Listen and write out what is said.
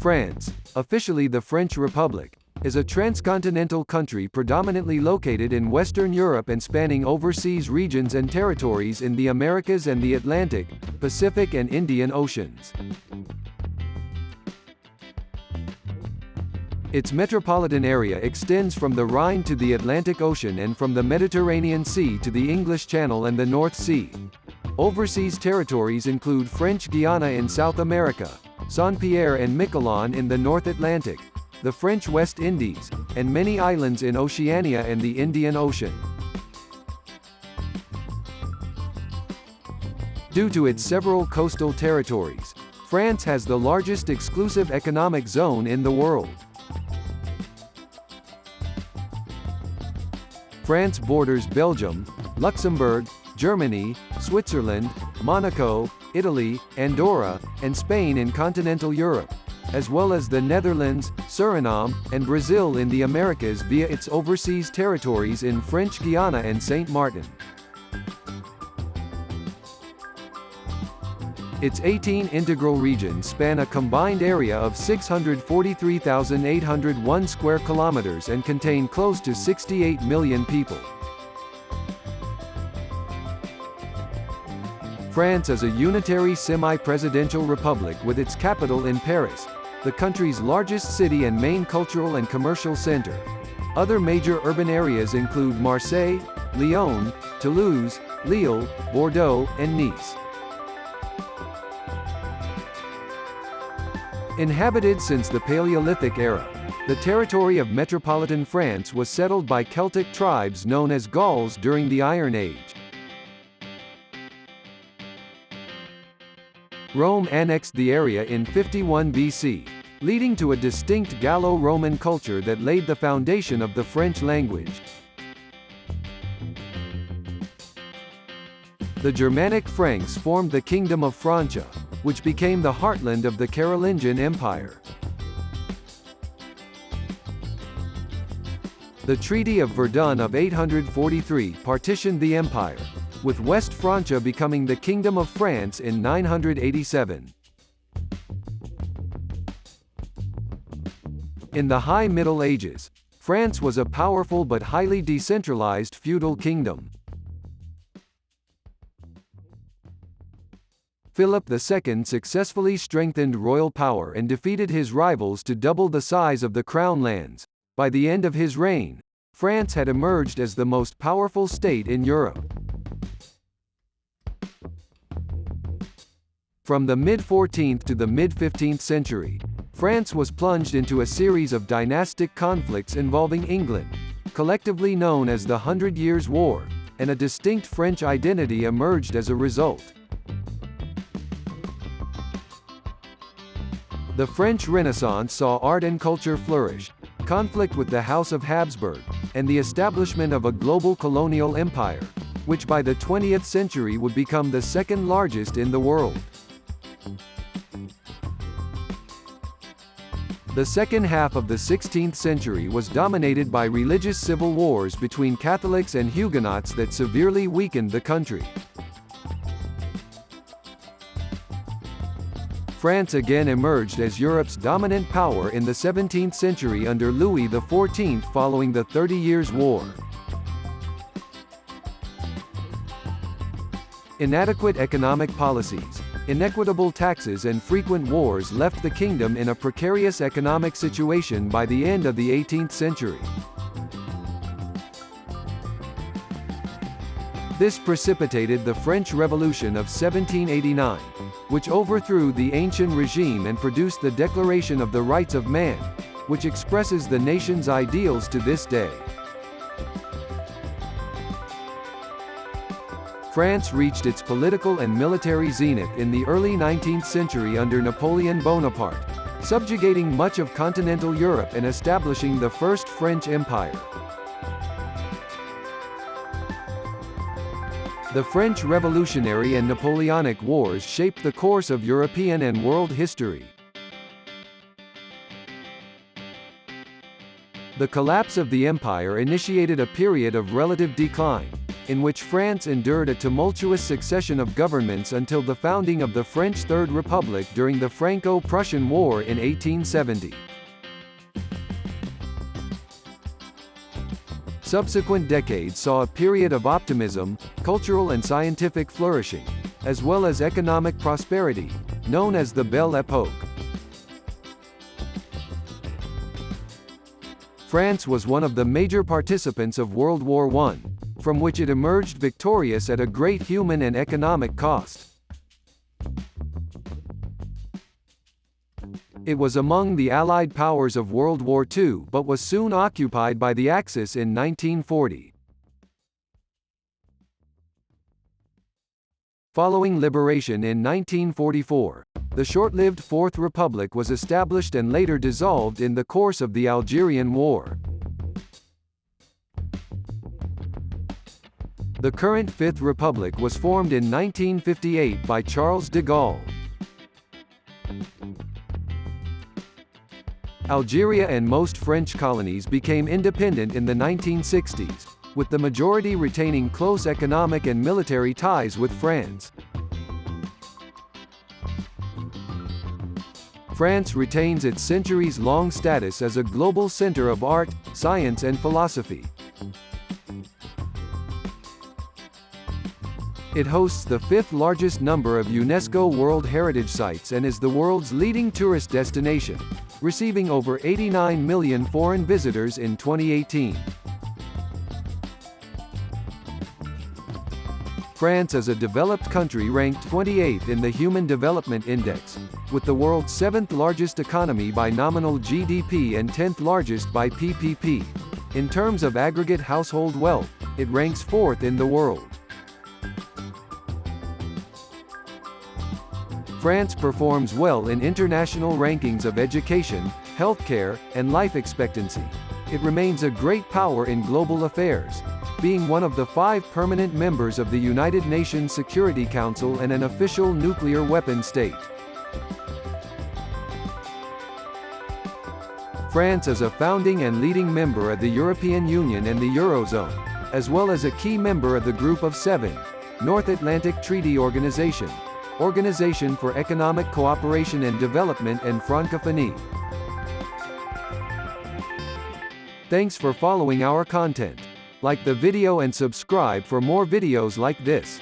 France, officially the French Republic, is a transcontinental country predominantly located in Western Europe and spanning overseas regions and territories in the Americas and the Atlantic, Pacific and Indian Oceans. Its metropolitan area extends from the Rhine to the Atlantic Ocean and from the Mediterranean Sea to the English Channel and the North Sea. Overseas territories include French Guiana in South America, Saint-Pierre and Miquelon in the North Atlantic, the French West Indies, and many islands in Oceania and the Indian Ocean. Due to its several coastal territories, France has the largest exclusive economic zone in the world. France borders Belgium, Luxembourg, Germany, Switzerland, Monaco, Italy, Andorra, and Spain in continental Europe, as well as the Netherlands, Suriname, and Brazil in the Americas via its overseas territories in French Guiana and Saint Martin. Its 18 integral regions span a combined area of 643,801 square kilometers and contain close to 68 million people. France is a unitary semi-presidential republic with its capital in Paris, the country's largest city and main cultural and commercial center. Other major urban areas include Marseille, Lyon, Toulouse, Lille, Bordeaux, and Nice. Inhabited since the Paleolithic era, the territory of metropolitan France was settled by Celtic tribes known as Gauls during the Iron Age. Rome annexed the area in 51 BC, leading to a distinct Gallo-Roman culture that laid the foundation of the French language. The Germanic Franks formed the Kingdom of Francia, which became the heartland of the Carolingian Empire. The Treaty of Verdun of 843 partitioned the empire, with West Francia becoming the Kingdom of France in 987. In the High Middle Ages, France was a powerful but highly decentralized feudal kingdom. Philip II successfully strengthened royal power and defeated his rivals to double the size of the Crown lands. By the end of his reign, France had emerged as the most powerful state in Europe. From the mid-14th to the mid-15th century, France was plunged into a series of dynastic conflicts involving England, collectively known as the 100 Years' War, and a distinct French identity emerged as a result. The French Renaissance saw art and culture flourish, conflict with the House of Habsburg, and the establishment of a global colonial empire, which by the 20th century would become the second largest in the world. The second half of the 16th century was dominated by religious civil wars between Catholics and Huguenots that severely weakened the country. France again emerged as Europe's dominant power in the 17th century under Louis XIV following the 30 Years' War. Inadequate economic policies, inequitable taxes and frequent wars left the kingdom in a precarious economic situation by the end of the 18th century. This precipitated the French Revolution of 1789, which overthrew the ancient regime and produced the Declaration of the Rights of Man, which expresses the nation's ideals to this day. France reached its political and military zenith in the early 19th century under Napoleon Bonaparte, subjugating much of continental Europe and establishing the First French Empire. The French Revolutionary and Napoleonic Wars shaped the course of European and world history. The collapse of the empire initiated a period of relative decline, in which France endured a tumultuous succession of governments until the founding of the French Third Republic during the Franco-Prussian War in 1870. Subsequent decades saw a period of optimism, cultural and scientific flourishing, as well as economic prosperity, known as the Belle Époque. France was one of the major participants of World War I, from which it emerged victorious at a great human and economic cost. It was among the Allied powers of World War II but was soon occupied by the Axis in 1940. Following liberation in 1944, the short-lived Fourth Republic was established and later dissolved in the course of the Algerian War. The current Fifth Republic was formed in 1958 by Charles de Gaulle. Algeria and most French colonies became independent in the 1960s, with the majority retaining close economic and military ties with France. France retains its centuries-long status as a global center of art, science and philosophy. It hosts the fifth largest number of UNESCO World Heritage Sites and is the world's leading tourist destination, receiving over 89 million foreign visitors in 2018. France is a developed country ranked 28th in the Human Development Index, with the world's 7th largest economy by nominal GDP and 10th largest by PPP. In terms of aggregate household wealth, it ranks 4th in the world. France performs well in international rankings of education, healthcare, and life expectancy. It remains a great power in global affairs, being one of the 5 permanent members of the United Nations Security Council and an official nuclear weapon state. France is a founding and leading member of the European Union and the Eurozone, as well as a key member of the Group of Seven, North Atlantic Treaty Organization, Organization for Economic Cooperation and Development and Francophonie. Thanks for following our content. Like the video and subscribe for more videos like this.